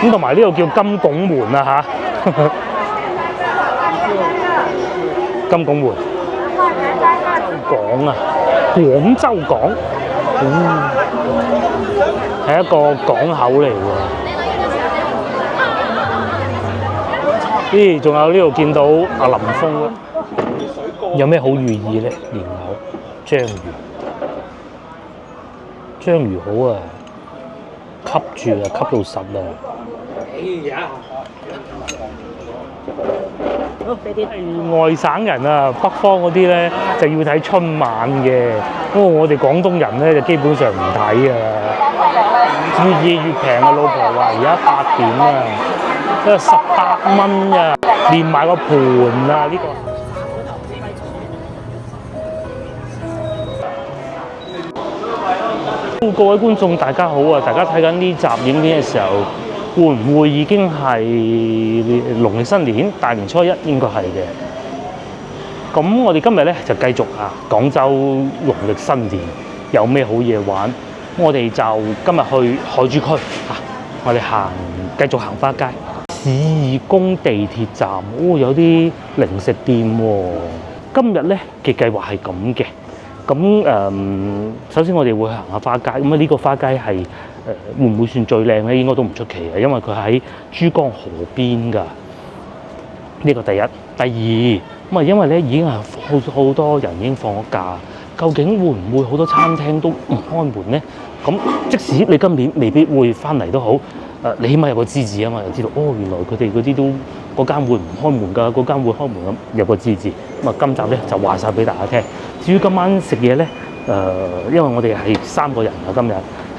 咁同埋呢度叫金拱門啊嚇，金拱門。港啊，廣州港，係一個港口嚟喎。咦，仲有呢度見到阿林峰，有咩好寓意咧？蓮藕、章魚，章魚好啊，吸住啊，吸到實啊！外省人啊，北方嗰啲咧就要睇春晚嘅，不過我哋廣東人咧就基本上唔睇啊。越夜越平啊！老婆話而家8點啊，因為18蚊啊，連埋個盤啊呢個。各位觀眾大家好啊！大家睇緊呢集影片嘅時候，會唔會已經係農曆新年大年初一？應該係嘅。咁我哋今日咧就繼續廣州農曆新年有咩好嘢玩？我哋就今日去海珠區我哋繼續行花街。市義宮地鐵站有啲零食店喎。今日咧嘅計劃係咁嘅。咁首先我哋會行下花街。咁呢個花街係會唔會算最靚咧？應該都唔出奇嘅，因為佢喺珠江河邊㗎。呢個第一。第二因為咧已經係好多人已經放咗假，究竟會唔會好多餐廳都唔開門咧？咁即使你今年未必會翻嚟都好，你起碼有個知字啊嘛，就知道原來佢哋嗰啲都嗰間會唔開門㗎，嗰間會開門咁，有個知字。咁今集咧就話晒俾大家聽。至於今晚食嘢咧，因為我哋係3個人今日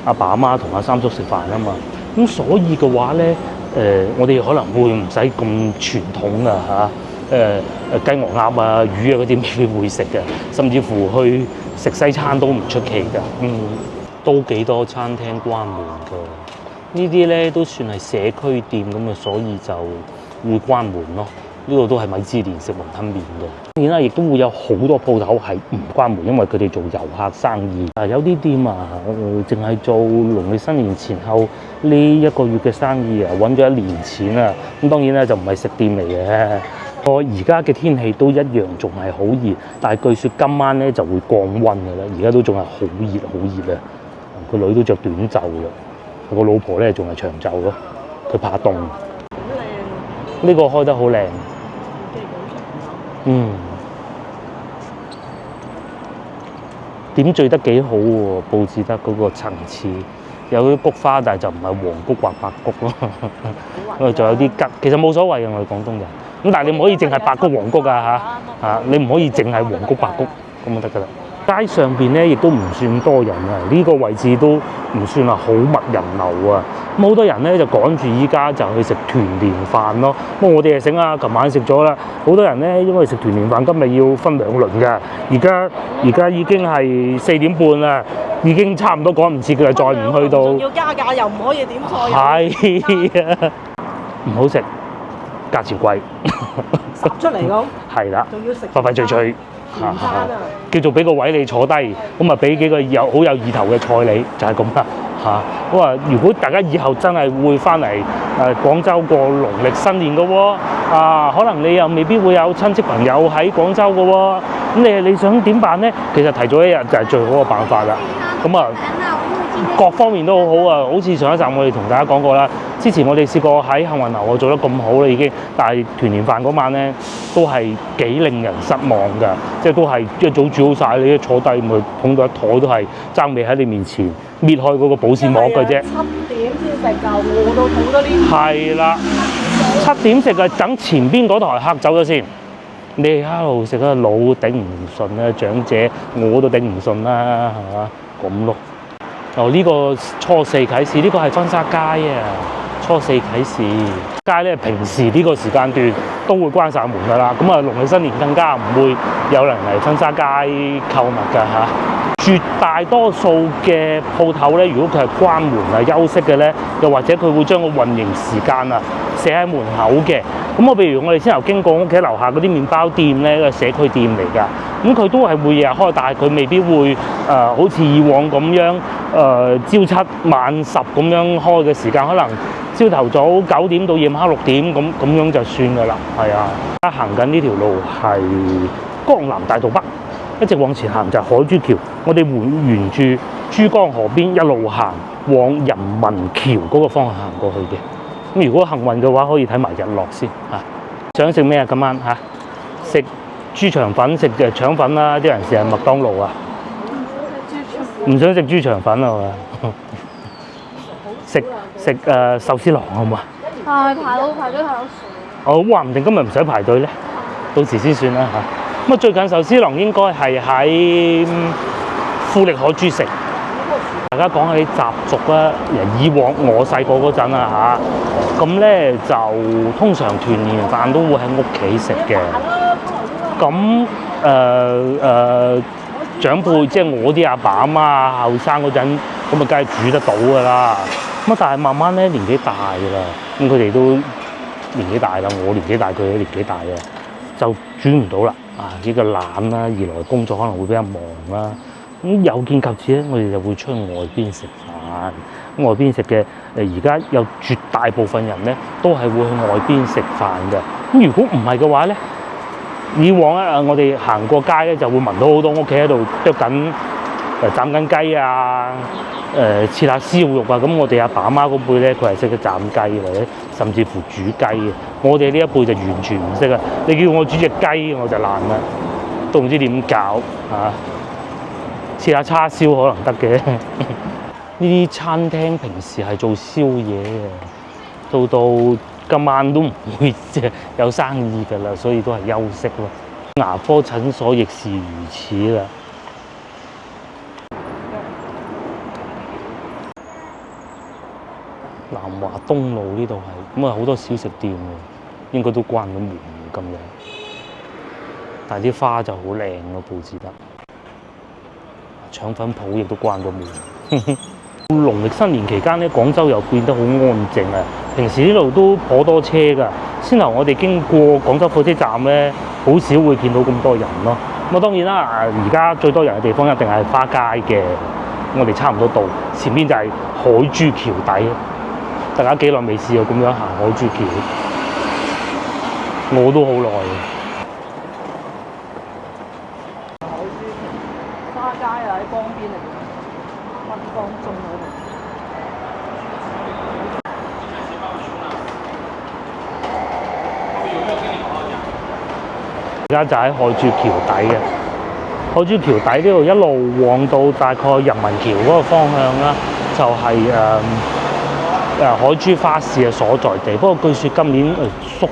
阿爸阿媽同阿三叔食飯啊嘛，咁所以嘅話咧，我哋可能會唔使咁傳統啊雞鵝鴨啊魚啊嗰啲未必會食嘅，甚至乎去食西餐都唔出奇㗎。都幾多餐廳關門㗎，呢啲咧都算係社區店咁啊，所以就會關門咯。呢度都係米芝蓮食雲吞麵嘅。當然啦，亦都會有好多鋪頭係唔關門，因為佢哋做遊客生意。有啲店淨係做農曆新年前後呢1個月嘅生意揾咗1年錢啊。咁當然咧就唔係食店嚟嘅。而家嘅天氣都一樣仲係好熱，但係據說今晚咧就會降溫㗎啦。而家都仲係好熱好熱啊！個女都着短袖啦，個老婆咧仲係長袖咯，佢怕凍。好靚！呢個開得好靚。點綴得幾好喎，佈置得嗰個層次，有啲菊花，但係就唔係黃菊或白菊咯。仲有啲桔，其實冇所謂嘅，我哋廣東人。咁但係你唔可以淨係白菊黃菊你唔可以淨係黃菊白菊咁就得㗎啦。街上邊咧亦都唔算多人啊，呢個位置都唔算話好密人流啊。咁好多人咧就趕住依家就去食團年飯咯。咁我哋係醒啊，琴晚食咗啦。好多人咧因為食團年飯，今日要分2輪㗎。而家已經係4點半啦，已經差唔多趕唔切㗎啦，再唔去到。仲要加價又唔可以點菜。係啊，唔好食，價錢貴。十出嚟講。係啦。仲要食快快脆脆。叫做俾個位你坐低，咁啊俾幾個好有意頭嘅菜你，就係咁啦咁啊，如果大家以後真係會翻嚟廣州過農曆新年嘅喎，可能你又未必會有親戚朋友喺廣州嘅喎，咁你想點辦咧？其實提早1日就係最好嘅辦法啦。咁啊，各方面都好好啊，好似上一集我哋同大家講過啦。之前我哋試過喺幸運樓我做得咁好啦已經，但係團年飯嗰晚咧都係幾令人失望㗎，即係都係一早煮好晒，你一坐低咪捧到一枱都係爭味喺你面前，搣開嗰個保鮮膜嘅啫。7點先食夠，餓到肚都黏。係啦，7點食啊，等前邊嗰台客走咗先。你喺度食啊，老頂唔順啦，長者我都頂唔順啦，係嘛咁咯。呢個初四啟市，呢個係婚紗街啊。初四啟市街咧，平時呢個時間段都會關晒門㗎啦。咁啊，農曆新年更加唔會有人嚟婚紗街購物㗎絕大多數嘅鋪頭咧，如果佢係關門休息嘅咧，又或者佢會將個運營時間寫喺門口嘅，咁我譬如我哋先頭經過屋企樓下嗰啲麵包店咧，個社區店嚟㗎。咁佢都係會日日開，但係佢未必會好似以往咁樣朝七晚十咁樣開嘅時間，可能朝頭早9點到夜晚黑6點咁樣就算㗎啦。係啊，而家行緊呢條路係江南大道北，一直往前行就係海珠橋。我哋會沿住珠江河邊一路行往人民橋嗰個方向行過去嘅。咁如果幸運嘅話，可以睇埋日落先嚇。想食咩啊？今晚嚇食豬腸粉，食腸粉啦。啲人成日麥當勞啊，唔想食豬腸粉啊嘛。食壽司郎好唔好啊？排隊太多。我話唔定今日唔使排隊咧，到時先算啦嚇。咁啊，最近壽司郎應該係喺富力海珠城。大家講起習俗啦，以往我細個嗰陣啊嚇，咁咧就通常團年飯都會喺屋企食嘅。咁長輩即係我啲阿爸阿媽啊，後生嗰陣咁啊，梗係煮得到㗎啦。咁但係慢慢咧年紀大㗎啦，咁佢哋都年紀大啦，我年紀大，佢哋年紀大嘅，就煮唔到啦。啊，一個懶啦，二來工作可能會比較忙啦。咁有見及此咧，我哋就會出去外邊食飯。咁外邊食嘅而家有絕大部分人咧，都係會去外邊食飯嘅。咁如果唔係嘅話咧，以往咧我哋行過街咧，就會聞到好多屋企喺度剁緊斬緊雞啊，切下燒肉啊。咁我哋阿爸阿媽嗰輩咧，佢係識得斬雞或者甚至乎煮雞嘅。我哋呢一輩就完全唔識啊！你叫我煮隻雞，我就難啦，都唔知點搞嚇。切下叉燒可能得嘅。呢啲餐廳平時係做宵夜嘅，到今晚都唔會即係有生意㗎啦，所以都係休息咯。牙科診所亦是如此啦。南華東路呢度係咁啊，好多小食店喎，應該都關咗門咁樣。但係啲花就好靚咯，佈置得。腸粉鋪亦都關咗門。農曆新年期間咧，廣州又變得好安靜啊！平時呢度都頗多車㗎。先頭我哋經過廣州火車站咧，好少會見到咁多人咯。咁啊當然啦，而家最多人嘅地方一定係花街嘅。我哋差唔多到，前面就係海珠橋底。大家幾耐未試過咁樣行海珠橋？我都好耐。花街啊，喺江邊嚟嘅，溫江中嗰度。而家就喺海珠橋底嘅，海珠橋底呢度一路往到大概人民橋嗰個方向啦，就係海珠花市嘅所在地。不過據說今年縮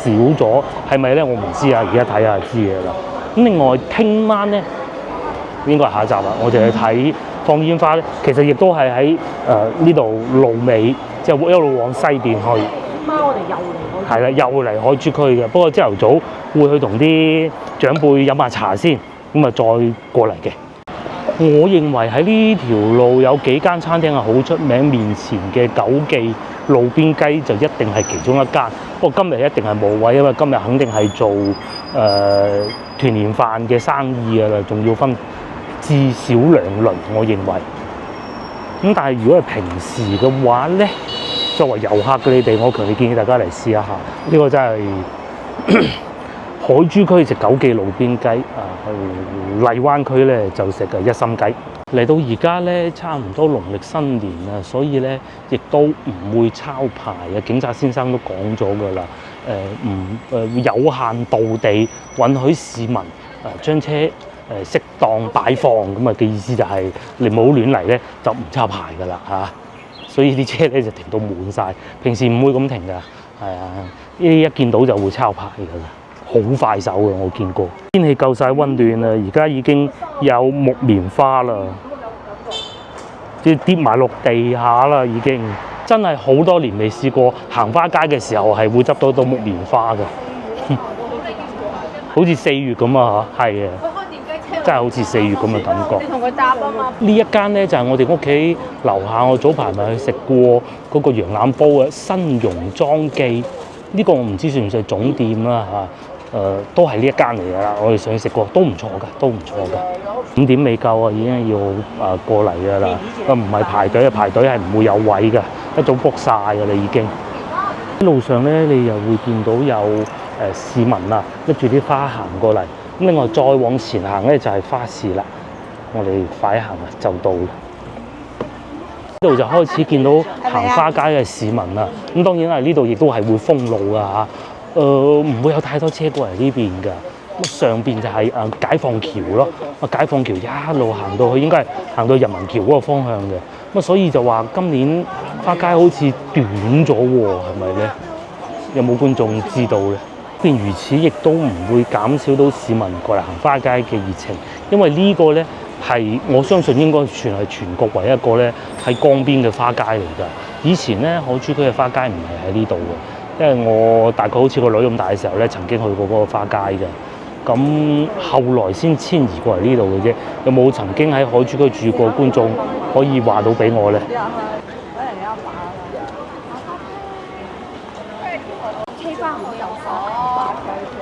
少咗，係咪咧？我唔知啊，而家睇下就知嘅啦。咁另外聽晚咧，應該係下一集啦，我哋去睇放煙花咧。其實亦都係喺呢度路尾，即係一路往西邊去。我哋又嚟係啦，又嚟海珠區嘅。不過朝頭早會去同啲長輩飲下茶先，咁啊再過嚟嘅。我認為喺呢條路有幾間餐廳係好出名，面前嘅九記路邊雞就一定係其中一間。不過今日一定係冇位，因為今日肯定係做團年飯嘅生意㗎啦，仲要分至少2輪，我認為。咁但係如果係平時嘅話咧，作為遊客嘅你哋，我強烈建議大家嚟試一下。呢個真係海珠區食九記路邊雞啊，去荔灣區咧就食一心雞。嚟到而家咧，差唔多農曆新年啦，所以咧亦都唔會抄牌啊。警察先生都講咗㗎啦，有限度地允許市民將車適當擺放，咁啊嘅意思就係你冇亂嚟咧，就唔抄牌㗎啦嚇。所以啲車咧就停到滿晒，平時唔會咁停㗎，係啊，呢一見到就會抄牌㗎啦，好快手嘅我見過。天氣夠晒溫暖啦，而家已經有木棉花啦，即係跌埋落地下啦，已經真係好多年未試過行花街嘅時候係會執到木棉花嘅，好似4月咁啊嚇，係嘅。真係好似4月咁嘅感覺。你同佢搭啊嘛？呢一間咧就係我哋屋企樓下，我早排咪去食過嗰個羊腩煲嘅新榮莊記呢個我唔知算唔算總店啦嚇，都係呢一間嚟㗎啦。我哋上去食過，都唔錯㗎，都唔錯㗎。5點未夠啊，已經要過嚟㗎啦。唔係排隊啊，排隊係唔會有位㗎，一早 book 晒㗎啦已經。一路上咧，你又會見到有市民啊，拎住啲花行過嚟。咁另外再往前行咧就係花市啦。我哋快行啊，就到啦。呢度就開始見到行花街嘅市民啦。咁當然啦，呢度亦都係會封路㗎嚇。唔會有太多車過嚟呢邊㗎。咁上邊就係解放橋咯。解放橋一路行到去，應該係行到人民橋嗰個方向嘅。咁所以就話今年花街好似短咗喎，係咪咧？有冇觀眾知道咧？便如此，亦都唔會減少到市民過嚟行花街嘅熱情，因為呢個咧係我相信應該算係全國唯一一個咧喺江邊嘅花街嚟㗎。以前咧海珠區嘅花街唔係喺呢度嘅，因為我大概好似個女咁大嘅時候咧，曾經去過嗰個花街嘅。咁後來先遷移過嚟呢度嘅啫。有冇曾經喺海珠區住過觀眾可以話到俾我咧？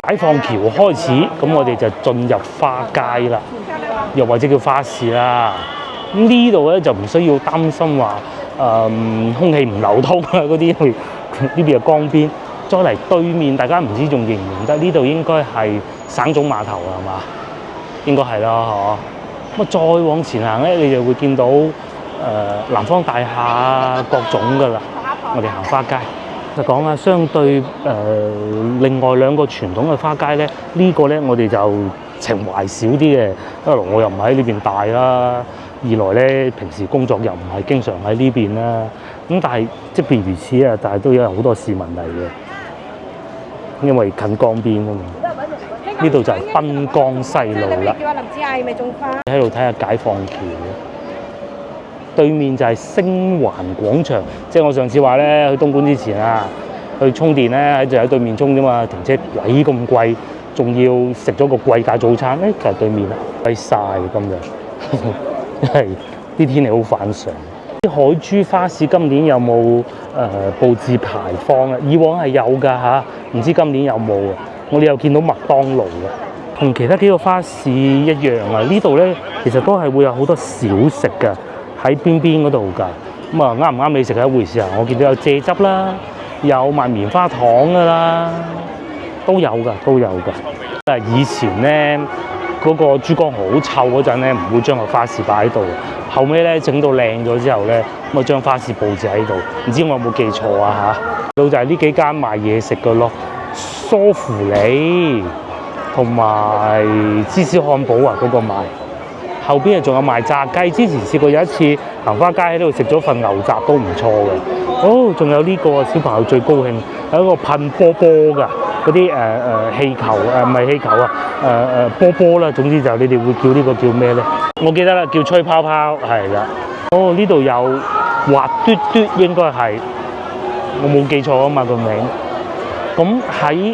解放橋開始，咁我哋就進入花街啦，又或者叫花市啦。咁呢度咧就唔需要擔心話空氣唔流通啊嗰啲，呢邊係江邊。再嚟對面，大家唔知仲認唔認得？呢度應該係省總碼頭啊，係嘛？應該係啦，嗬。咁再往前行咧，你就會見到南方大廈各種噶啦。我哋行花街。就講啊，相對另外兩個傳統嘅花街咧，呢個咧我哋就情懷少啲嘅。一來我又唔喺呢邊大啦，二來咧平時工作又唔係經常喺呢邊啦。咁但係即便如此啊，但係都有好多市民嚟嘅，因為近江邊啊嘛。呢度就係濱江西路啦。喺度睇下解放橋。對面就係星環廣場，即係我上次話咧，去東莞之前啊，去充電咧，就喺對面充啫嘛，停車鬼咁貴，仲要食咗個貴價早餐咧，就係對面啦，貴曬今日，因為啲天氣好反常。啲海珠花市今年有冇佈置牌坊啊？以往係有㗎嚇，唔知今年有冇啊？我哋又見到麥當勞嘅，同其他幾個花市一樣啊。呢度咧其實都係會有好多小食㗎。喺邊邊嗰度㗎，咁啊啱唔啱你食係一回事啊！我見到有蔗汁啦，有賣棉花糖㗎啦，都有㗎，都有㗎。以前咧嗰個珠江河好臭嗰陣咧，唔會將個花市擺喺度，後尾咧整到靚咗之後咧，咁啊將花市佈置喺度。唔知我有冇記錯啊嚇？到就係呢幾間賣嘢食嘅咯，梳芙梨同埋芝士漢堡啊嗰個賣。後邊啊仲有賣炸雞，之前試過有一次行花街喺度食咗份牛雜都唔錯嘅。哦，仲有呢個小朋友最高興，係一個噴波波㗎，嗰啲氣球唔係氣球啊，波波啦，總之就你哋會叫呢個叫咩咧？我記得啦，叫吹泡泡係啦。哦，呢度有滑嘟嘟，應該係我冇記錯啊嘛個名。咁喺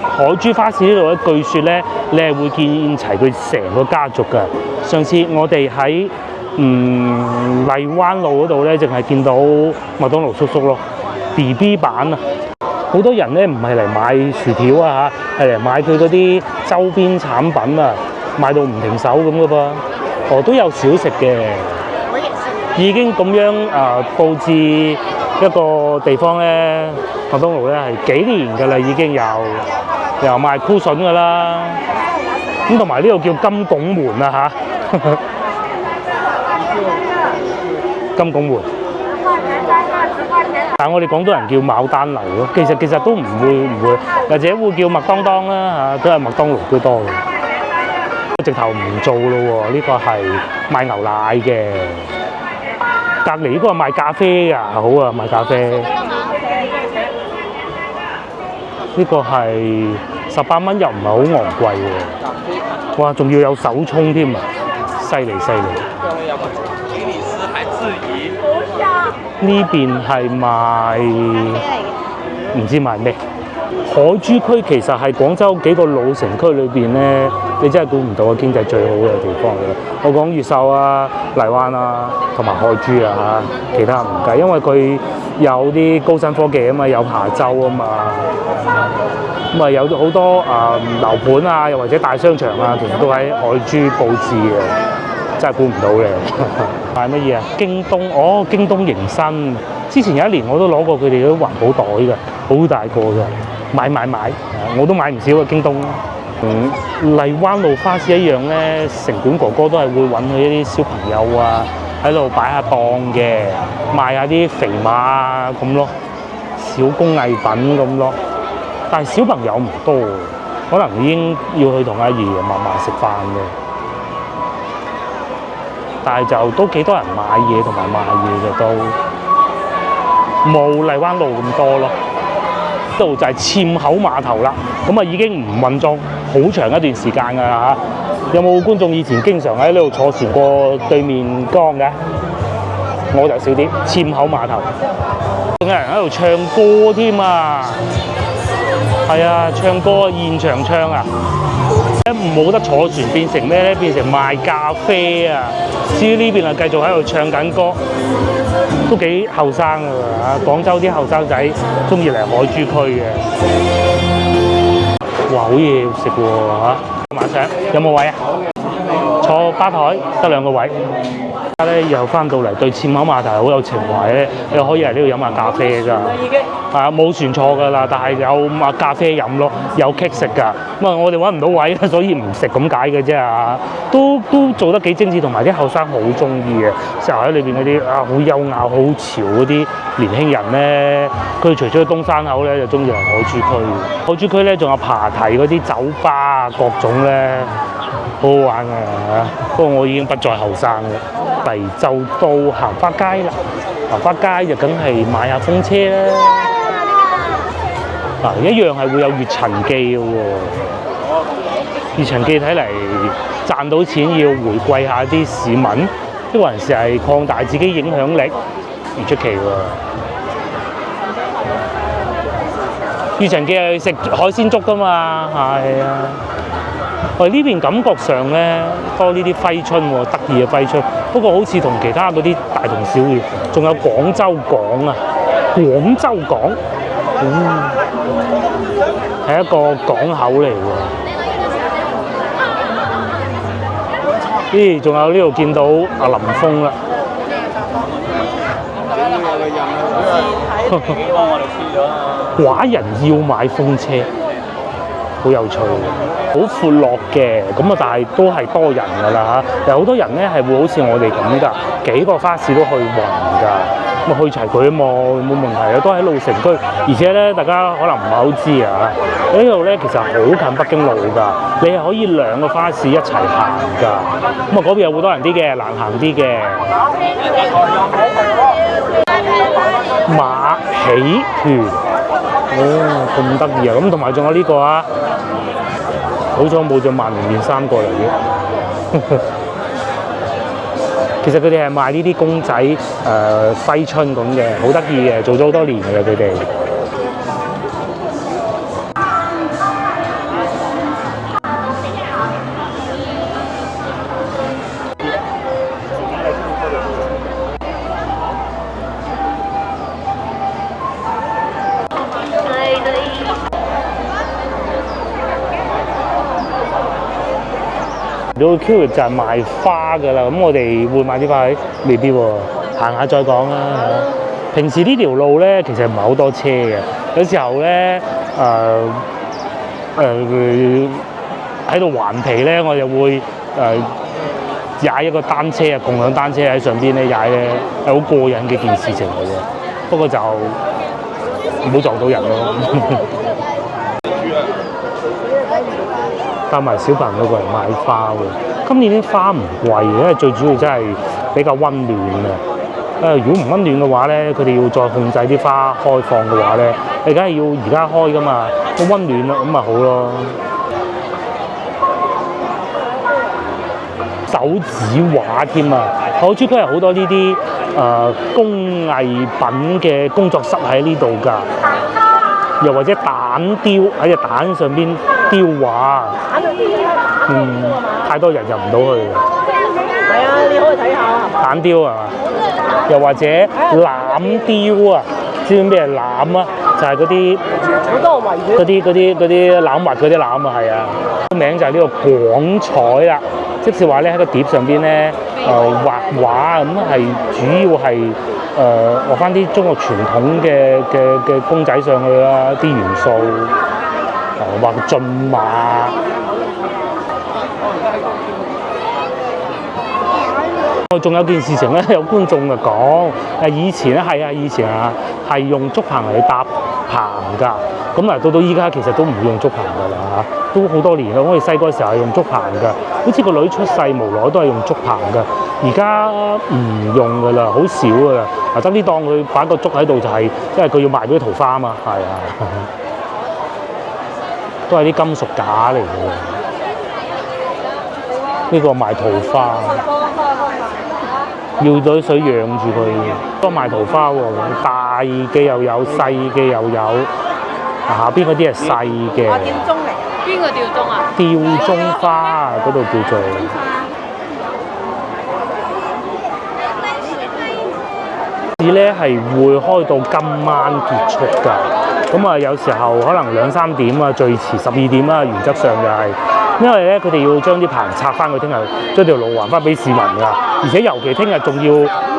海珠花市呢度咧，據說咧，你係會見齊佢成個家族㗎。上次我哋喺荔灣路嗰度咧，淨係見到麥當勞叔叔咯 ，BB 版啊！好多人咧唔係嚟買薯條啊嚇，係嚟買佢嗰啲周邊產品啊，買到唔停手咁嘅噃。哦，都有小食嘅，已經咁樣佈置一個地方咧。麥當勞咧係幾年㗎啦，已經又賣箍筍㗎啦，咁同埋呢度叫金拱門啊嚇，金拱門。但係我哋廣東人叫牡丹樓咯，其實都唔會，或者會叫麥當當啦嚇，都係麥當勞居多嘅。直頭唔做咯喎，呢個係賣牛奶嘅，隔離呢個係賣咖啡㗎，好啊，賣咖啡。呢個係18蚊，又唔係好昂貴喎。哇，仲要有手沖添啊！犀利犀利。呢邊係賣唔知賣咩，海珠區其實係廣州幾個老城區裏邊咧，你真係估唔到嘅經濟最好嘅地方嘅。我講越秀啊、荔灣啊，同埋海珠啊嚇，其他唔計，因為佢有啲高新科技啊嘛，有琶洲啊嘛，咁啊有好多樓盤啊，又或者大商場啊，其實都喺海珠佈置嘅，真係估唔到嘅。買乜嘢啊？京東哦，京東迎新。之前有一年我都攞過佢哋嗰啲環保袋㗎，好大個㗎。買，我都買唔少嘅京東。荔灣路花市一樣咧，城管哥哥都係會揾佢一啲小朋友啊，喺度擺下檔嘅，賣下啲肥馬啊咁咯，小工藝品咁咯。但係小朋友唔多，可能已經要去同阿爺爺嫲嫲食飯嘅。但係就都幾多人買嘢同埋賣嘢嘅都，冇荔灣路咁多咯。呢度就係硤口碼頭啦，咁啊已經唔運作好長一段時間㗎啦嚇。有冇觀眾以前經常喺呢度坐船過對面江嘅？我就少啲。硤口碼頭，仲有人喺度唱歌添啊！係啊，唱歌現場唱啊！冇得坐船變成咩咧？變成賣咖啡啊！至於呢邊啊，繼續喺度唱緊歌。都幾後生㗎喎，廣州啲後生仔中意嚟海珠區嘅。哇，好嘢食喎嚇！晚上有冇位啊？坐吧台得2個位。而家咧又翻到嚟對硤口碼頭好有情懷咧，你可以嚟呢度飲下咖啡㗎。係啊，冇船坐㗎啦，但係有買咖啡飲咯，有棘食㗎。咁啊，我哋揾唔到位，所以唔食咁解嘅啫嚇。都做得幾精緻，同埋啲後生好中意嘅。成日喺裏邊嗰啲好優雅、好潮嗰啲年輕人咧，佢除咗去東山口咧，就中意嚟海珠區。海珠區咧仲有琶堤嗰啲酒吧啊，各種咧好好玩㗎嚇。不過我已經不再後生啦。嚟就到行花街啦，行花街就梗係買下風車啦。嗱，一樣係會有月塵記嘅喎。月塵記睇嚟賺到錢要回饋下啲市民，呢個還是係擴大自己影響力，唔出奇喎。月塵記係食海鮮粥㗎嘛，係啊。我哋呢邊感覺上咧多呢啲揮春喎，得意嘅揮春。不過好似同其他嗰啲大同小異。仲有廣州港啊，廣州港，係一個港口嚟喎。咦，仲有呢度見到阿林峰啦。寡人要買風車。好有趣嘅，好闊落嘅，咁啊，但係都係多人㗎啦嚇。有好多人咧係會好似我哋咁㗎，幾個花市都去勻㗎，咁啊去齊佢啊嘛，冇問題啊，都喺老城區。而且咧，大家可能唔係好知啊，呢度咧其實好近北京路㗎，你係可以2個花市一齊行㗎。咁啊嗰邊有好多人啲嘅，難行啲嘅。馬喜團。哦，咁得意啊！咁同埋仲有呢個啊，好彩冇咗萬年面3個嚟嘅。其實佢哋係賣呢啲公仔揮春咁嘅，好得意嘅，做咗好多年嘅佢哋。到區域就係賣花㗎啦，咁我哋會買啲花未必喎，行下再講啦。平時呢條路咧其實唔係好多車嘅，有時候咧喺度環皮咧，我就會踩一個單車啊，共享單車喺上邊咧踩咧，係好過癮嘅件事情嚟嘅。不過就唔好撞到人咯。帶埋小朋友過嚟買花喎，今年啲花唔貴，因為最主要真係比較溫暖啊！如果唔溫暖嘅話咧，佢哋要再控制啲花開放嘅話咧，你梗係要而家開㗎嘛，咁溫暖啦，咁咪好咯。手指畫添啊！海珠區係好多呢啲工藝品嘅工作室喺呢度㗎。又或者蛋雕喺隻蛋上邊雕畫。太多人入唔到去嘅。係啊，你可以睇下係嘛？蛋雕係嘛？又或者欖雕啊？知唔知咩係欖啊？就係嗰啲好多圍繞嗰啲欖核嗰啲欖啊，係啊。名就係呢個廣彩啦，即是話咧喺個碟上邊咧畫畫咁係主要係畫翻啲中國傳統嘅公仔上去啦，啲元素畫駿馬。我仲有件事情咧，有觀眾就講以前咧係啊，以前啊係用竹棚嚟搭棚㗎。咁啊，到依家其實都唔會用竹棚㗎啦嚇，都好多年啦。我哋細個時候係用竹棚㗎，好似個女出世無耐都係用竹棚㗎。而家唔用㗎啦，好少㗎啦。啊，得呢當佢擺個竹喺度就係，因為佢要賣俾啲桃花啊嘛，係啊，都係啲金屬架嚟嘅。呢個賣桃花，要咗水養住佢。都賣桃花喎，大嘅又有，細嘅又有。下邊嗰啲係細嘅。吊鐘嚟，邊個吊鐘啊？吊鐘花嗰度叫做。市咧係會開到今晚結束㗎。咁啊，有時候可能2、3點啊，最遲12點啦。原則上就係，因為咧佢哋要將啲棚拆翻，佢聽日將條路還翻俾市民㗎。而且尤其聽日仲要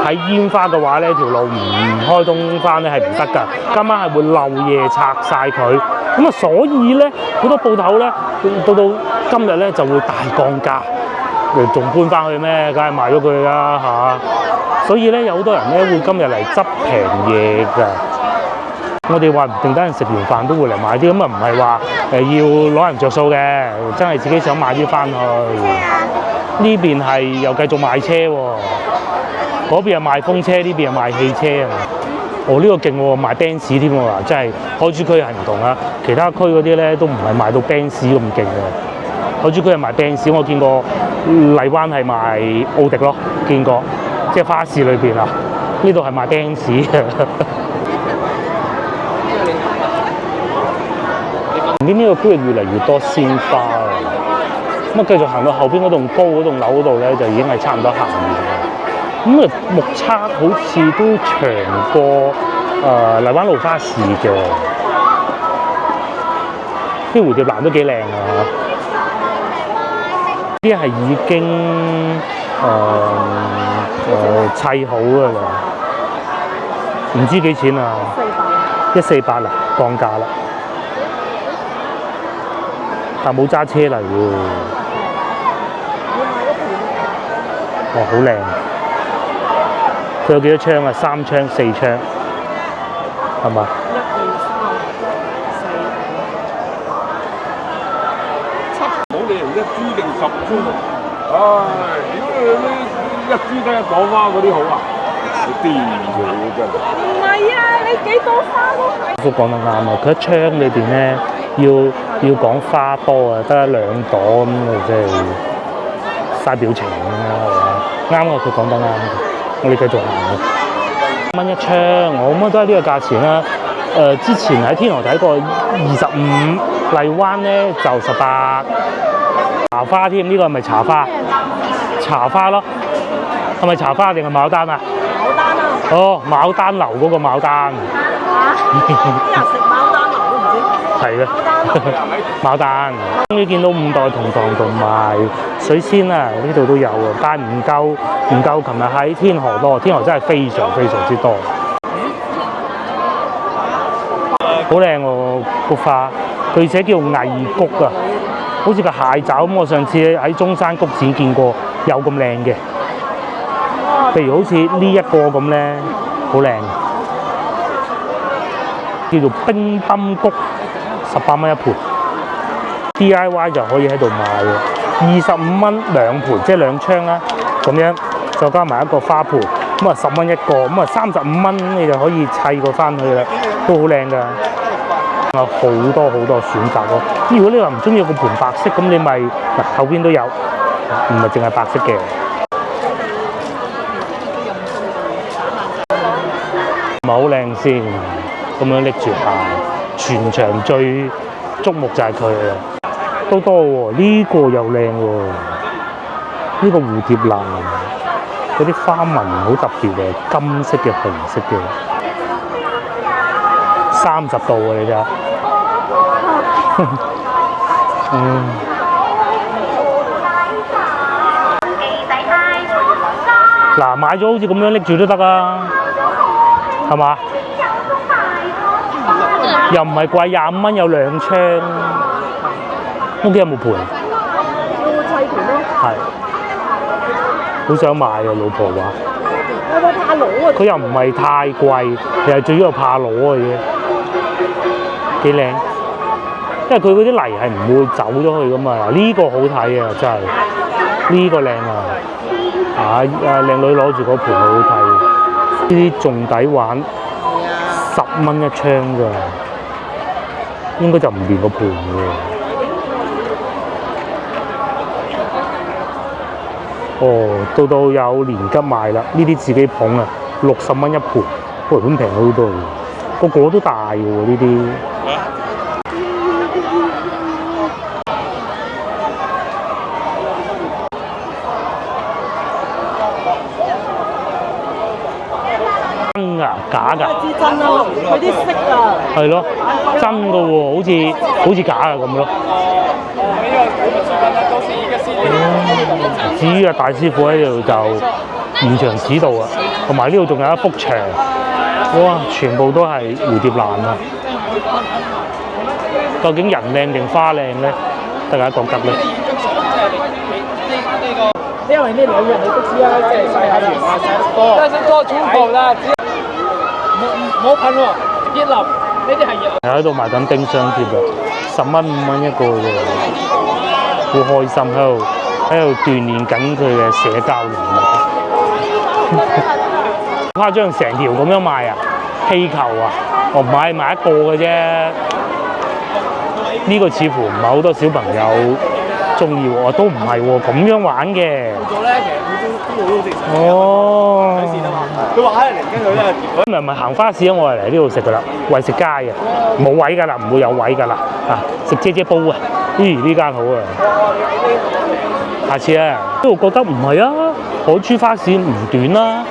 睇煙花嘅話咧，條路唔開通翻咧係唔得㗎。今晚係會漏夜拆晒佢。咁啊，所以咧好多鋪頭咧到今日咧就會大降價，仲搬翻去咩？梗係賣咗佢啦嚇。所以咧有好多人咧會今日嚟執平嘢㗎。我哋話唔定等人食完飯都會嚟買啲，咁啊唔係話要攞人着數嘅，真係自己想買啲翻去。呢邊係又繼續賣車喎，嗰邊係賣風車，呢邊係賣汽車啊。哦，呢個勁喎，賣 Benz 添喎，真係海珠區係唔同啊。其他區嗰啲咧都唔係賣到 Benz 咁勁嘅，海珠區係賣 Benz，我見過荔灣係賣奧迪咯，見過，即係花市裏邊啊。呢度係賣 Benz 嘅。呢個區域越嚟越多鮮花啊！咁啊，繼續行到後邊嗰棟高嗰棟樓嗰度咧，就已經係差唔多行完啦。咁啊，目測好似都長過荔灣路花市嘅。啲蝴蝶蘭都幾靚啊！啲係已經砌好㗎啦，唔知幾錢啊？148啦，降價啦。但冇揸車嚟喎，哇，好靚！佢有幾多窗啊？3窗、4窗，係嘛？1、2、3、4、7。冇理由1株定10株，唉！如果你1株得一朵花嗰啲好啊，你癲咗真係。唔係啊，你幾朵花都係。叔講得啱啊！佢一窗裏邊咧。要講花多啊，得1、2朵咁啊，即係嘥表情啦，啱啊！佢講得啱嘅，我哋繼續行啊。1蚊一窗，我咁都係呢個價錢啦。之前喺天河睇過25，荔灣咧就18。茶花添，呢個係咪茶花？茶花咯，係咪茶花定係牡丹啊？牡丹啊！哦，牡丹樓嗰個牡丹。啲人食牡丹樓都唔知。係嘅。牡丹，終於見到5代同堂同埋水仙啊！呢度都有啊，但係唔夠。琴日喺天河多，天河真係非常之多，好靚喎菊花，佢寫叫藝菊啊，好似個蟹爪咁。我上次喺中山菊展見過，有咁靚嘅。譬如好似呢一個咁咧，好靚，叫做乒乓菊，18蚊一盤。DIY 就可以喺度買喎，25蚊2盤，即係2窗啦，咁樣再加埋一個花盆，咁啊10蚊一個，咁啊35蚊你就可以砌個翻去啦，都好靚㗎，有好多選擇咯。如果你話唔中意個盤白色，咁你咪後邊都有，唔係淨係白色嘅。唔係好靚先，咁樣拎住行。全場最矚目就係佢啦，都多喎。呢個又靚喎，呢個蝴蝶蘭，嗰啲花紋好特別嘅，金色嘅、紅色嘅，30度啊！你睇下，嗱，買咗好似咁樣拎住都得啊，係嘛？又唔係貴，25蚊有2槍，屋企有冇盤？有砌盤咯。係，好想買啊！老婆話。有冇怕攞啊？佢又唔係太貴，又係最主要怕攞嘅嘢，幾靚。因為佢嗰啲泥係唔會走咗去噶嘛。呢個好睇啊，真係呢個靚啊！靚女攞住嗰盤好好睇，呢啲仲抵玩，10蚊一槍㗎，應該就唔掂個盤喎。哦，到有年桔賣啦，呢啲自己捧啊，60蚊一盤，不過咁平好多喎，個都大喎呢啲。真㗎？假㗎？知真啊，佢啲色啊。係咯，真㗎喎，好似假㗎咁咯。至於大師傅喺度就現場指導啊，同埋呢度仲有一幅牆，哇！全部都係蝴蝶蘭啊！究竟人靚定花靚咧？大家覺得咧？因為呢兩樣你都知啦，即係細下魚啊，細得多。但係多重複啦，冇噴喎，熱流呢啲係熱。喺度賣緊冰箱貼啊，10蚊5蚊一個啫，好開心喺度鍛鍊緊佢嘅社交能力。誇張成條咁樣賣啊？氣球啊？我唔係賣一個嘅啫。呢個似乎唔係好多小朋友中意喎，都唔係喎，咁樣玩嘅。哦。佢話喺嚟跟佢咧。今日咪行花市啊！我係嚟呢度食噶啦，為食街嘅，冇位㗎啦，唔會有位㗎啦。食姐姐煲啊！呢間好啊！下次啊，呢度覺得唔係啊，海珠花市唔短啦，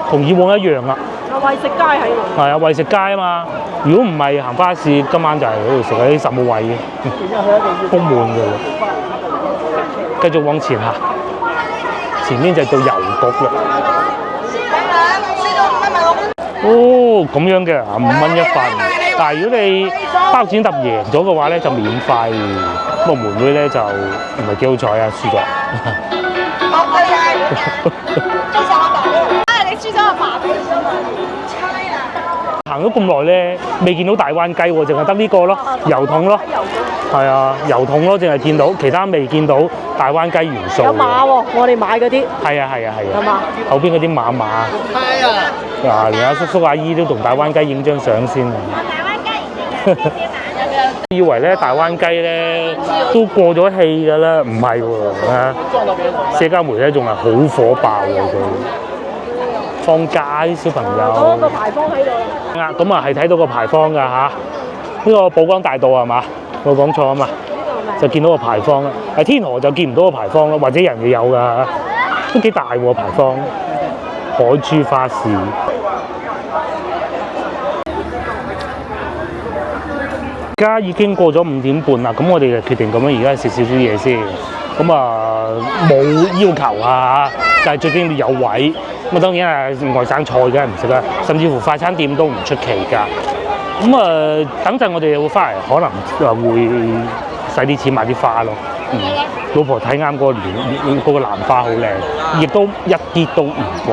同以往一樣啊。為食街喺度。係啊，為食街啊嘛。如果唔係行花市，今晚就係喺度食嗰啲實冇位嘅，豐滿㗎啦。繼續往前行，前面就到郵局啦。哦，咁樣嘅5蚊一份，但係如果你包剪揼贏咗嘅話咧，就免費。不過妹妹咧就唔係幾好彩啊，輸咗。你輸咗阿爸俾咗嘛？行咗咁耐咧，未見到大灣雞喎，淨係得呢個咯，郵筒咯。係啊，郵筒咯，淨係見到，其他未見到大灣雞元素。有馬喎，我哋買嗰啲。係啊。有馬。後邊嗰啲馬。係啊。嗱，連阿叔叔阿姨都同大灣雞影張相先啊。大灣雞以為咧大灣雞咧都過咗氣㗎啦，唔係喎社交媒體仲係好火爆喎佢。放假啲小朋友。個牌坊喺度。咁啊係睇到個牌坊㗎嚇，呢個寶崗大道係嘛？冇講錯啊嘛，就見到個牌坊啦。喺天河就見唔到個牌坊咯，或者人哋有㗎，都幾大喎牌坊。海珠花市。而家已經過咗5點半啦，咁我哋就決定咁樣而家食少少嘢先。咁冇要求啊，但係最緊要有位。咁當然係外省菜梗係唔食啦，甚至乎快餐店都唔出奇㗎。咁等陣我哋會翻嚟，可能會使啲錢買啲花咯。老婆睇啱嗰個蘭花好靚，亦都一啲都唔貴。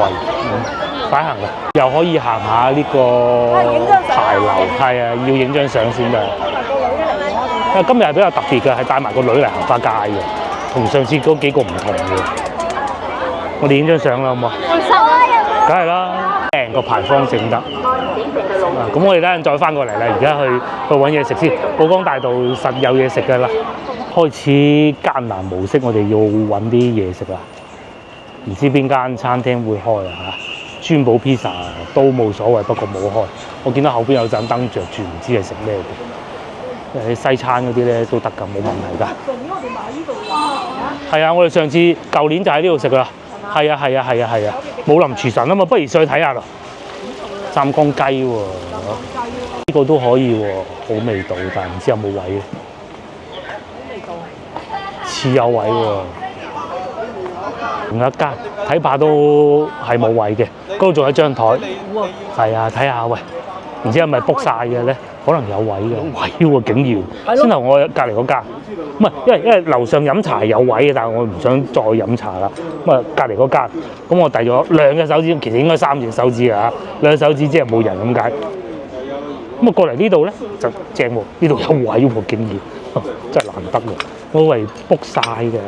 快行啦！又可以行下呢個牌樓，係啊，要影張相先㗎。因為今日係比較特別嘅，係帶埋個女嚟行花街嘅，同上次嗰幾個唔同嘅。我哋影張相啦，好唔好？梗係啦，成個牌坊整得。咁我哋等陣再翻過嚟啦，而家去揾嘢食先。寶崗大道實有嘢食㗎啦。開始艱難模式，我哋要揾啲嘢食啦。唔知邊間餐廳會開啊嚇？尊寶披薩都冇所謂，不過冇開。我見到後邊有盞燈着住，唔知係食咩嘅。西餐嗰啲咧都得㗎，冇問題㗎。係啊，我哋上次舊年就喺呢度食㗎啦。係啊，武林廚神啊嘛，不如上去睇下咯。湛江雞喎，呢個都可以喎，好味道，但係唔知有冇位咧。似有位喎，仲有一間睇怕都係冇位嘅，嗰度仲有一張台。係啊，睇下喂，唔知係咪 book 晒嘅咧？可能有位嘅，位喎竟然。先頭我隔離嗰間，唔係因為樓上飲茶係有位嘅，但係我唔想再飲茶啦。咁啊隔離嗰間，咁我遞咗2隻手指，其實應該3隻手指㗎嚇，2隻手指即係冇人咁解。咁啊過嚟呢度咧就正喎，呢度有位喎竟然，真係難得喎。我以為 book 晒嘅，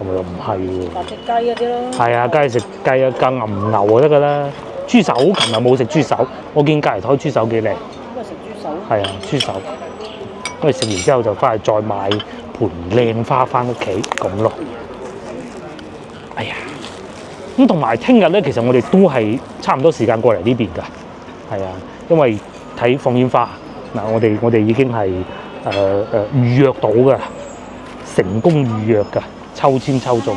係咪又唔係喎？食雞嗰啲咯。係啊，梗係食雞啊，夾牛就得㗎啦。豬手，琴日冇食豬手，我見隔離台豬手幾靚。咁啊食豬手？係啊，豬手。咁啊食完之後就翻去再買盆靚花翻屋企咁咯。哎呀，咁同埋聽日咧，其實我哋都係差唔多時間過嚟呢邊㗎。係啊，因為睇放煙花嗱，我哋已經係預約到㗎，成功預約㗎，抽籤抽中，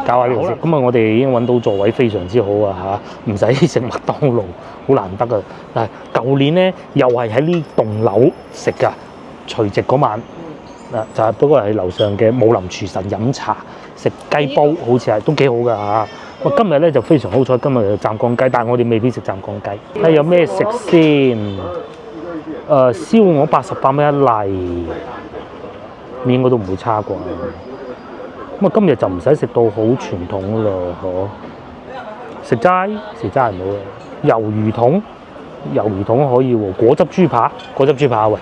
搞下呢個先。咁啊，我哋已經揾到座位，非常之好啊嚇，唔使食麥當勞，好難得啊！但係舊年咧又係喺呢棟樓食㗎，除夕嗰晚就係不過係樓上嘅武林廚神飲茶食雞煲，好似係都幾好㗎嚇。我今日咧就非常好彩，今日有湛江雞，但係我哋未必食湛江雞。睇有咩食先？燒鵝88蚊一例，應該都唔會差啩。咁啊，今日就唔使食到好傳統咯，嗬。食齋係冇嘅。魷魚筒可以喎。果汁豬扒喂。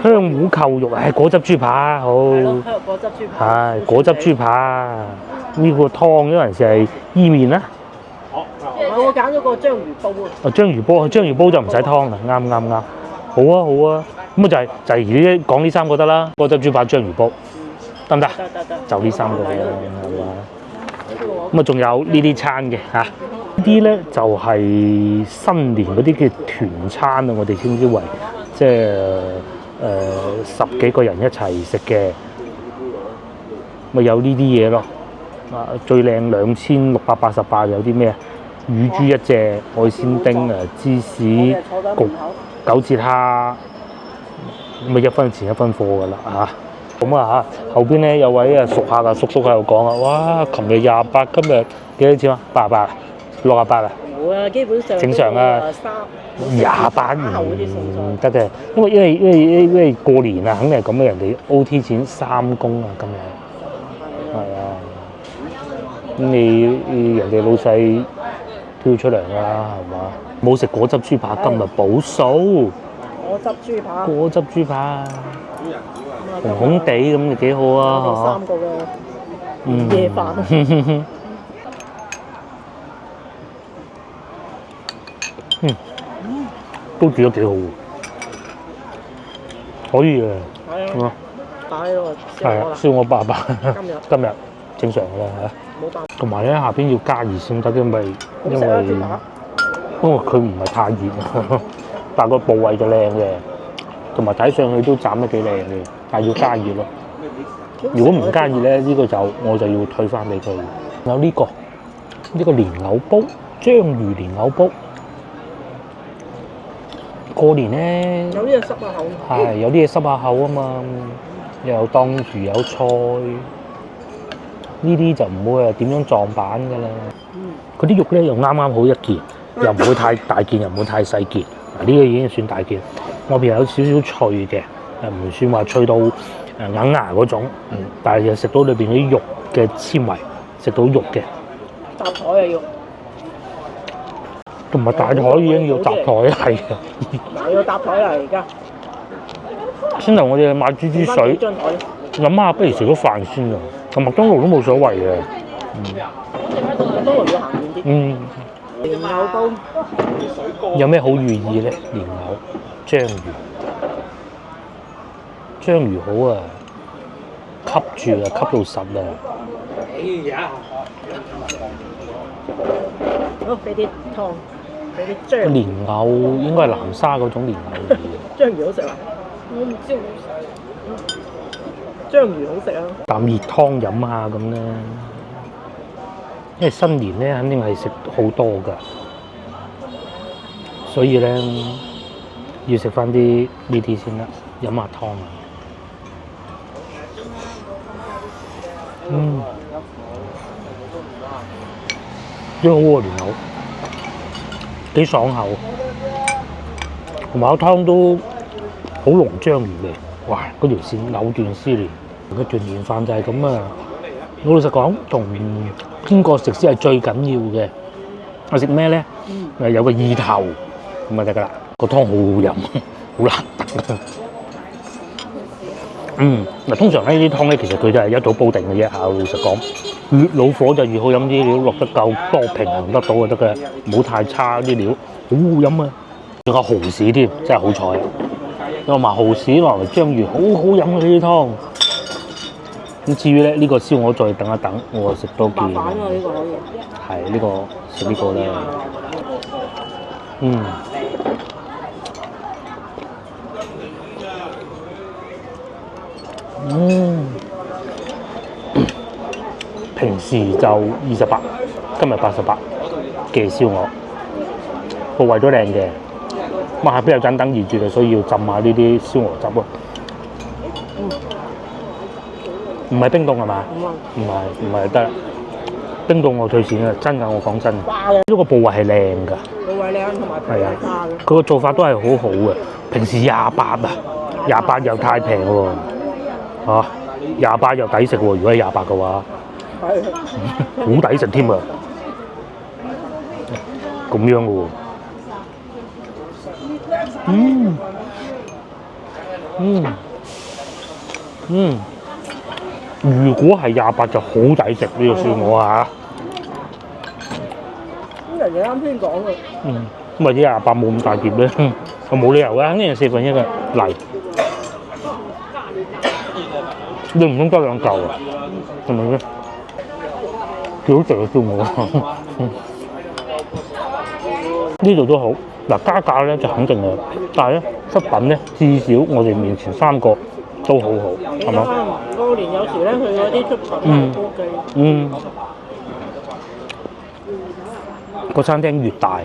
香芋扣肉，果汁豬扒好。果汁豬扒。係果汁豬扒。呢個湯有陣時係伊麵啦。我揀咗個章魚煲啊。章魚煲就唔使湯啦，啱。好啊，咁啊就係而家講呢3個得啦，果汁豬扒、章魚煲，得唔得？得，就呢3個嘅，係嘛？咁啊仲有呢啲餐嘅嚇，呢啲咧就係新年嗰啲叫團餐啊，我哋稱之為即係10幾個人一齊食嘅，咪有呢啲嘢咯。啊，最靚2688有啲咩？乳豬1隻，海鮮丁啊，芝士焗9節蝦，咪1分錢1分貨㗎啦嚇。咁啊嚇，後邊咧有位熟客啊，叔叔喺度講啊，哇！琴日28，今日幾多錢啊？88、68啊？冇啊，基本上正常啊。28唔得嘅，因為過年啊，肯定係咁嘅，人哋 OT 錢3公啊，今日係啊。咁你人哋老細都要出糧㗎啦，係嘛？冇食果汁豬扒，今日補數。果汁豬扒，紅紅地咁就幾好啊！嚇。3個嘅夜飯。都煮得幾好喎，可以嘅。係啊。擺喺度。係啊，燒鵝800。今日正常㗎啦嚇。同埋咧，下邊要加熱先得，因為佢唔係太熱，但個部位就靚嘅，同埋睇上去都斬得幾靚嘅，但係要加熱咯。如果唔加熱咧，呢個我就要退翻俾佢。有呢個蓮藕煲，章魚蓮藕煲。過年咧，有啲嘢濕下口。係有啲嘢濕下口啊嘛，又有當魚有菜。呢啲就唔會點樣撞板㗎啦。嗰啲肉咧又啱啱好一件，又唔會太大件，又唔會太細件。嗱，呢個已經算大件。外邊有少少脆嘅，唔算話脆到硬牙嗰種。但係又食到裏邊啲肉嘅纖維，食到肉嘅。搭台啊要。同埋大台已經要搭台係啊。要搭台啦而家。先頭我哋買豬水，諗下不如食咗飯先啊。同麥當勞都冇所謂嘅。麥當勞要行遠啲。蓮藕煲有咩好寓意咧？蓮藕、章魚好啊，吸住啊，吸到實啊。好，俾啲湯，俾啲章。蓮藕應該係南沙嗰種蓮藕。章魚好食啊？我唔知章魚好食啊！啖熱湯飲下咁咧，因為新年咧肯定係食好多㗎，所以咧要食翻啲呢啲先得，飲下湯啊！幾好喎，蓮藕幾爽口，同埋個湯都好濃章魚味。哇！嗰條線藕斷絲連，個團年飯就係咁啊！我老實講，同邊個食先係最緊要嘅？我食咩咧？有個意頭咁就得㗎啦。個湯好好飲，好難得。嗱，通常呢啲湯咧，其實佢都係一早煲定嘅啫。老實講，越老火就越好飲，啲料落得夠多，平衡得到就得嘅，唔好太差啲料，好好飲啊！仲有蠔豉添，真係好彩。落埋蠔豉落埋章魚，好好飲啊！呢啲湯。咁至於咧呢個燒鵝，再等一等，我食多件。白飯喎，呢個可以。係呢個食呢個咧。平時就28，今日88嘅燒鵝，個胃都靚嘅。咁下邊有盞燈熱住嘅，所以要浸下呢啲燒鵝汁咯。唔係冰凍係嘛？唔係得。冰凍我退錢啊！真㗎，我講真。呢個部位係靚㗎。部位靚同埋係啊，佢個做法都係好好嘅。平時28又太平喎。嚇，28又抵食喎！如果係28嘅話，好抵食添啊！咁樣嘅喎。如果係28就好抵食呢個燒鵝嚇。咁人哋啱先講嘅。咁或者28冇咁大碟咧，我冇理由嘅，肯定係1/4嘅嚟。你唔通得2嚿啊？係咪先？幾好食嘅燒鵝。呢度都好。嗱，加價咧就肯定嘅，但係咧出品咧至少我哋面前3個都好好，係嘛？過年有時咧佢嗰啲出品都 OK。個餐廳越大，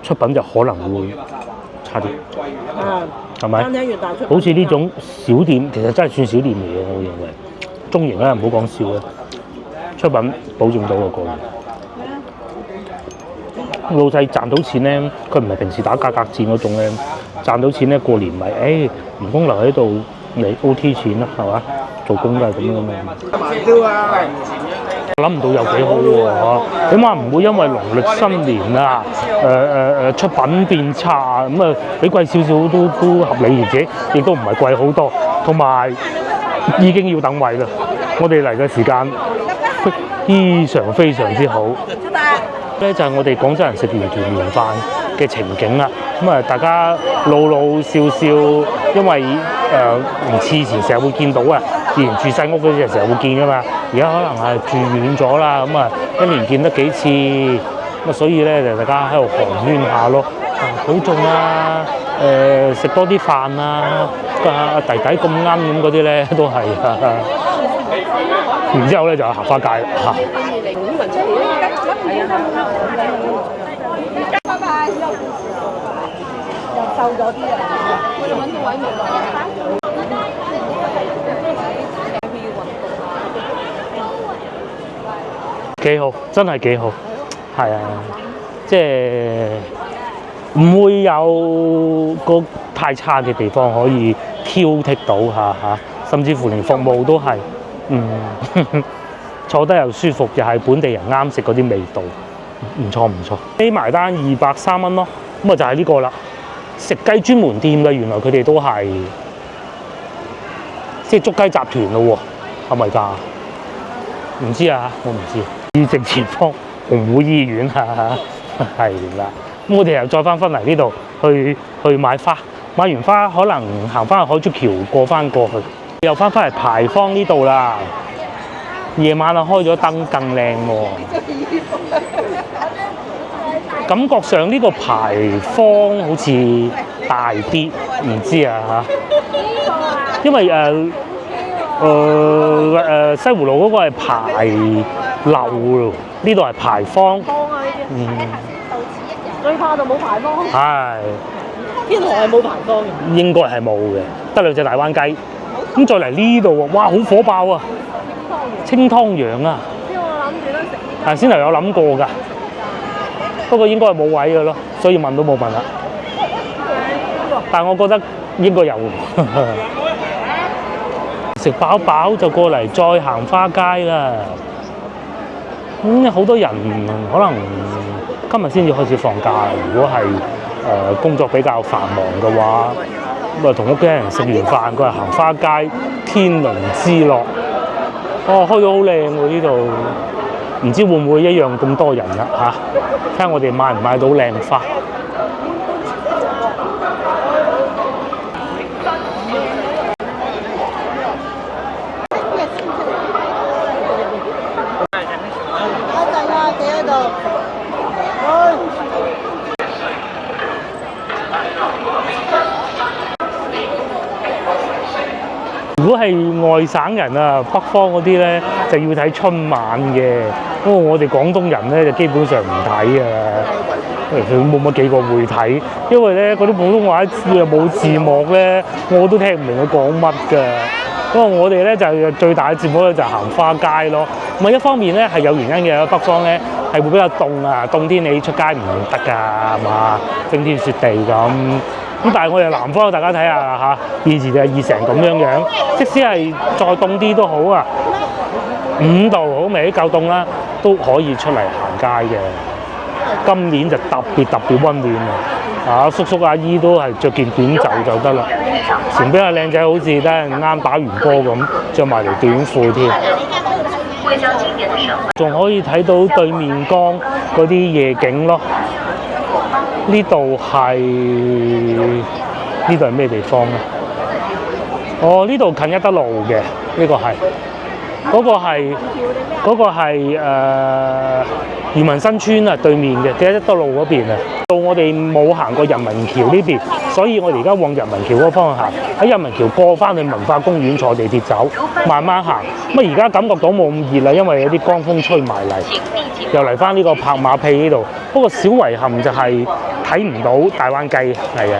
出品就可能會差啲。係咪？餐廳越大出品。好似呢種小店，其實真係算小店嚟嘅，我認為。中型啦，唔好講笑啦，出品保證到個過年。老細賺到錢咧，佢唔係平時打價格戰嗰種咧，賺到錢咧過年咪員工留喺度嚟 OT 錢啦，係嘛？做工都係咁樣嘅。麻椒啊！諗唔到有幾好喎，起碼唔會因為農曆新年啊，出品變差咁啊，比貴少少都合理，而且亦都唔係貴好多，同埋已經要等位啦。我哋嚟嘅時間非常之好。咧就係我哋廣州人食完團年飯嘅情景啦，咁啊大家老少少，因為唔似以前成日會見到啊，以前住細屋嗰陣成日會見噶嘛，而家可能係住遠咗啦，咁啊一年見得幾次，咁啊所以咧就大家喺度寒暄下咯，保重啊，食多啲飯啊，弟弟咁啱咁嗰啲咧都係然之後咧就行花街嚇。拜拜。又瘦咗啲啊！我哋揾到位未來？幾好，真係幾好，係啊，即係唔會有個太差嘅地方可以挑剔到嚇，甚至乎連服務都係，坐得又舒服，又係本地人啱食嗰啲味道，唔錯。呢埋單230蚊咯，咁啊就係呢個啦。食雞專門店嘅，原來佢哋都係即係捉雞集團咯喎，係咪㗎？唔知啊，我唔知。正前方紅湖醫院啊，係啦。咁我哋又再翻嚟呢度去買花，買完花可能行翻去海珠橋過去，又翻嚟牌坊呢度啦。夜晚啊開咗燈更靚喎，感覺上呢個牌坊好似大啲，唔知啊嚇。因為西湖路嗰個係牌樓，呢度係牌坊。最怕就冇牌坊。係。天河係冇牌坊嘅。應該係冇嘅，得兩隻大灣雞。咁再嚟呢度喎，哇！好火爆啊！清湯羊啊！先我諗住咧食呢但先頭有諗過㗎，不過應該係冇位嘅咯，所以問都冇問啦。但係我覺得應該有。食飽飽就過嚟再行花街啦。好多人可能今日先至開始放假，如果係工作比較繁忙嘅話，咁啊同屋企人食完飯過嚟行花街，天倫之樂。哦，開到好靚喎呢度，唔知會唔會一樣咁多人啦嚇？睇下我哋買唔買到靚花。如果係外省人啊，北方嗰啲咧就要睇春晚嘅。不過我哋廣東人咧就基本上唔睇啊，佢冇乜幾個會睇，因為咧嗰啲普通話又冇字幕咧，我都聽唔明佢講乜㗎。因為我哋咧就最大嘅節目咧就行花街咯。咁啊一方面咧係有原因嘅，北方咧係會比較凍啊，凍天你出街唔得㗎，係嘛？冰天雪地咁。咁但係我哋南方，大家睇下嚇，現時就係熱成咁樣，即使係再凍啲都好啊，5度好未夠凍啦，都可以出嚟行街嘅。今年就特別溫暖啊！叔叔阿姨都係着件短袖就得啦。前邊阿靚仔好似得啱打完波咁，着埋條短褲添。仲可以睇到對面江嗰啲夜景咯。呢度係咩地方啊？哦，呢度近一德路嘅，呢個係，嗰個係漁民新村啊，對面嘅，即係一德路嗰邊啊。到我哋冇行過人民橋呢邊，所以我哋而家往人民橋嗰個方向行，喺人民橋過翻去文化公園坐地鐵走，慢慢行。咁而家感覺到冇咁熱啦，因為有啲江風吹埋嚟，又嚟翻呢個拍馬屁呢度。不過小遺憾就係睇唔到大灣雞，係啊，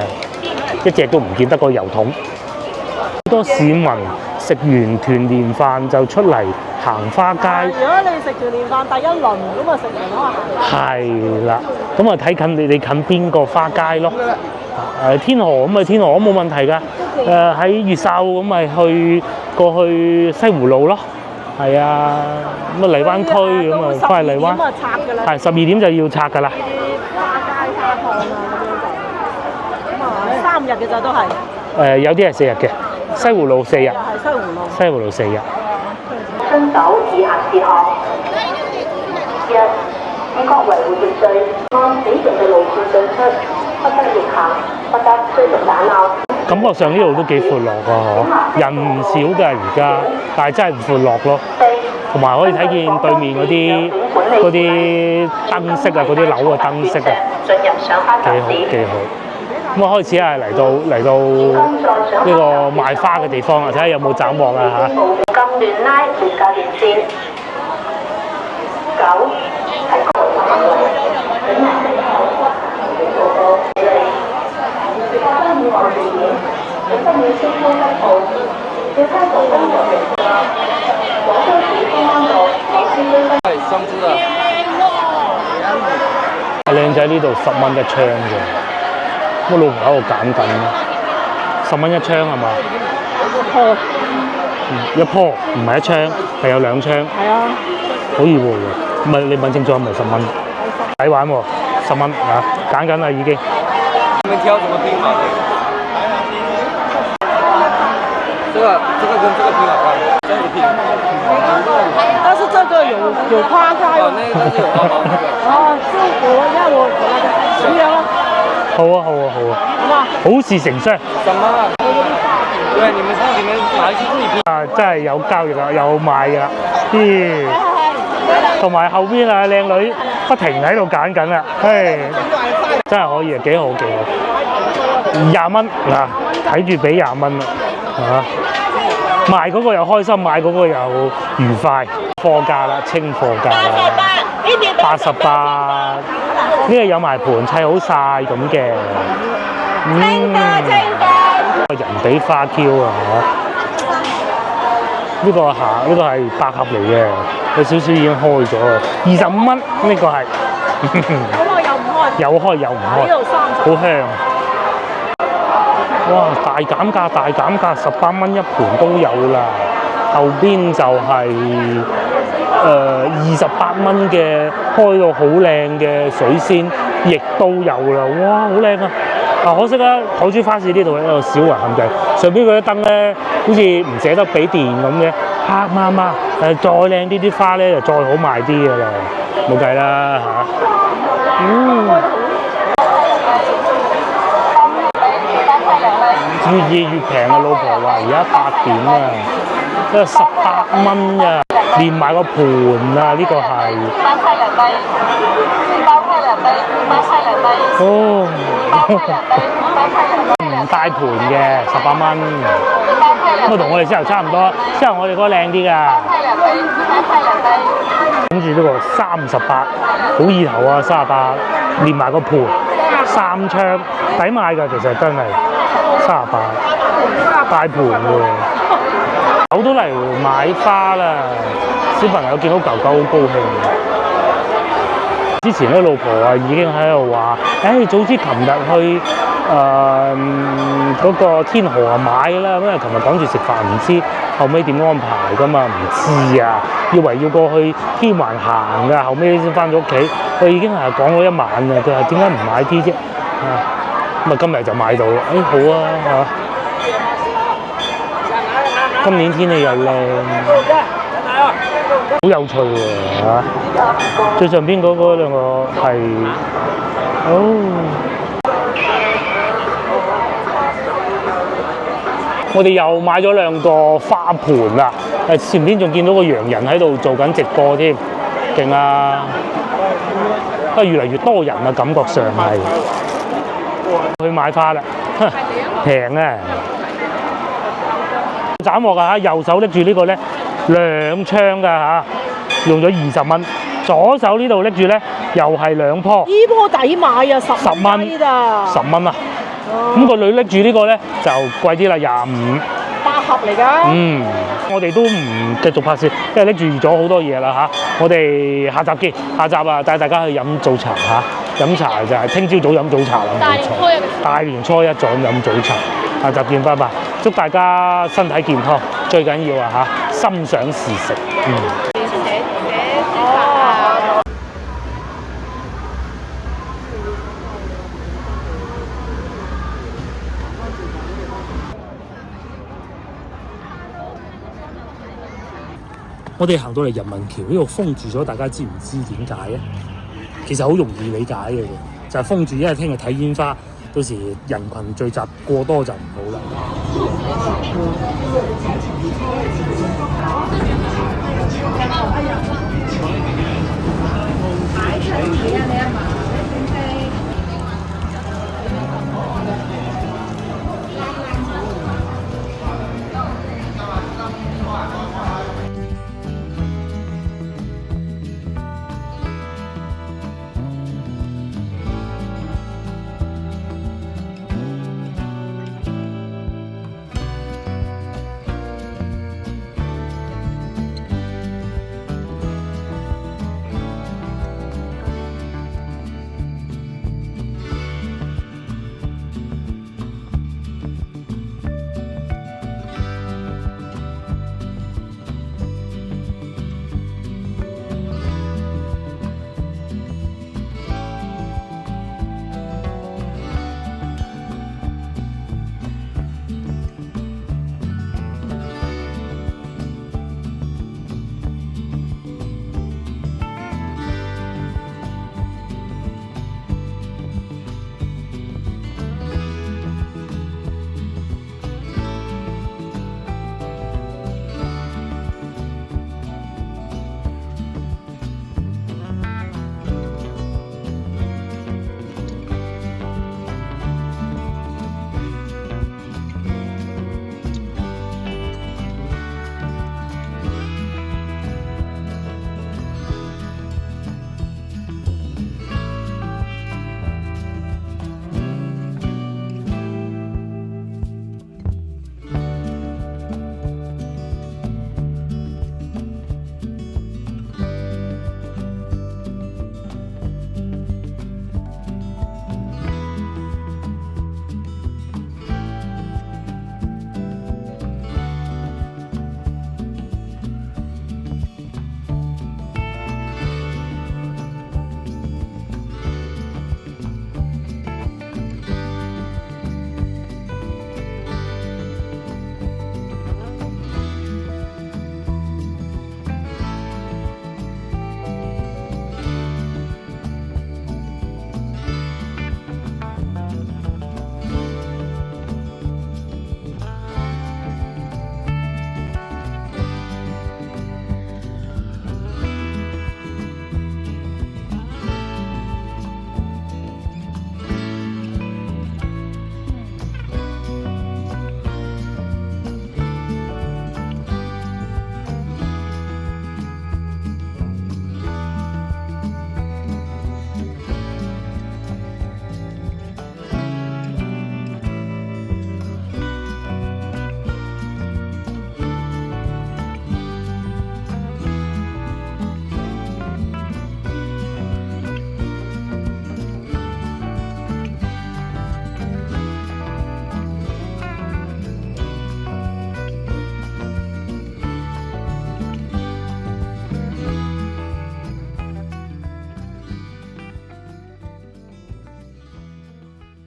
一隻都唔見得個油桶。好多市民食完團年飯就出嚟行花街。如果你食團年飯第一輪咁啊，食完可能係啦，咁啊睇近你近邊個花街咯？天河咁咪天河都冇問題㗎。喺越秀咁咪過去西湖路咯。係啊，咁啊荔灣區咁啊翻去荔灣。係12點就要拆㗎啦。花街花趟啊咁樣就，咁啊3日嘅咋都係。有啲係4日嘅。西湖路4日，西湖路4日。遵守以下事項：1. 自覺維護秩序，按指定嘅路線進出，不得逆行，不得追逐打鬧。感覺上呢度都幾闊落㗎嗬，人唔少㗎而家，但係真係唔闊落咯。同埋可以睇見對面嗰啲燈飾啊，嗰啲樓嘅燈飾啊，幾好。咁啊開始係嚟到呢個賣花嘅地方啊，睇下有冇斬獲啊嚇。金聯拉連架連線9靚仔呢度10蚊一槍嘅。我老婆喺度揀緊10蚊一槍係嘛？一樖唔係一槍，係有2槍。係啊，好易喎。唔係你問清楚係咪10蚊？抵玩喎，10蚊啊！揀緊啦已經。你們挑什麼拼法？這個跟這個拼好看，這樣子拼。但是這個有花開。哦，那個是有花苞那個。哦，就我那個10元咯。好啊！好事成雙。什麼？對，你們從裡面拿去自己拼。啊，真係有交易啦，有賣㗎啦。同埋後邊啊，靚女不停喺度揀緊啦，真係可以啊，幾好。20蚊嗱，睇住俾20蚊啦嚇，賣嗰個又開心，買嗰個又愉快。貨價啦，清貨價啦，88，呢個有埋盤砌好晒咁嘅。人比花嬌啊嚇！呢個係百合嚟嘅，有少少已經開咗啦，25蚊呢個係。好耐又唔開。有開有唔開。呢度30。好香。哇！大減價，18蚊一盤都有啦。後邊就係28蚊嘅，開到好靚嘅水仙，亦都有啦。哇！好靚啊！可惜啊，海珠花市呢度有個小遺憾就係上邊嗰啲燈咧，好似唔捨得俾電咁嘅，黑麻麻。再靚啲花咧就再好賣啲嘅啦，冇計啦嚇。越夜越平啊！老婆話而家8點啊，都係18蚊啊，連埋個盤啊，呢個係。哦，唔帶盤嘅18蚊，咁啊同我哋之後差唔多，之後我哋嗰個靚啲㗎。跟住呢個38，好意頭啊，38，連埋個盤，3槍，抵買㗎，其實真係38，大盤喎。狗都嚟買花啦，小朋友見到狗狗好高興。之前咧，老婆啊已經喺度話，早知琴日去嗰個天河啊買啦，因為琴日趕住食飯，唔知後尾點安排㗎嘛，唔知啊，以為要過去天環行㗎，後尾先翻咗屋企。佢已經係講咗一晚啊，佢話點解唔買啲啫？咁啊今日就買到啦，好啊嚇！今年天氣又靚。好有趣喎嚇！最上邊嗰兩個係我哋又買咗2個花盤啦。前邊仲見到個洋人喺度做緊直播添，勁啊！不過越嚟越多人啊，感覺上係去買花啦，平啊！斬獲啊！右手拎住呢個咧。2槍㗎嚇，用咗20蚊。左手呢度拎住咧，又係2棵。呢棵抵買啊，10蚊咋？10蚊啊！咁個女拎住呢個咧就貴啲啦，25。8盒嚟㗎。我哋都唔繼續拍攝，因為拎住咗好多嘢啦嚇。我哋下集見，下集啊帶大家去飲早茶嚇，飲茶就係聽朝早飲早茶啦，冇錯。大年初一就飲早茶，下集見，拜拜！祝大家身體健康，最緊要啊嚇，心想事成。我哋行到嚟人民橋呢度封住咗，大家知唔知點解啊？其實好容易理解嘅，就係封住，因為聽日睇煙花，到時人群聚集過多就唔好啦。買出嚟啊！你阿嫲。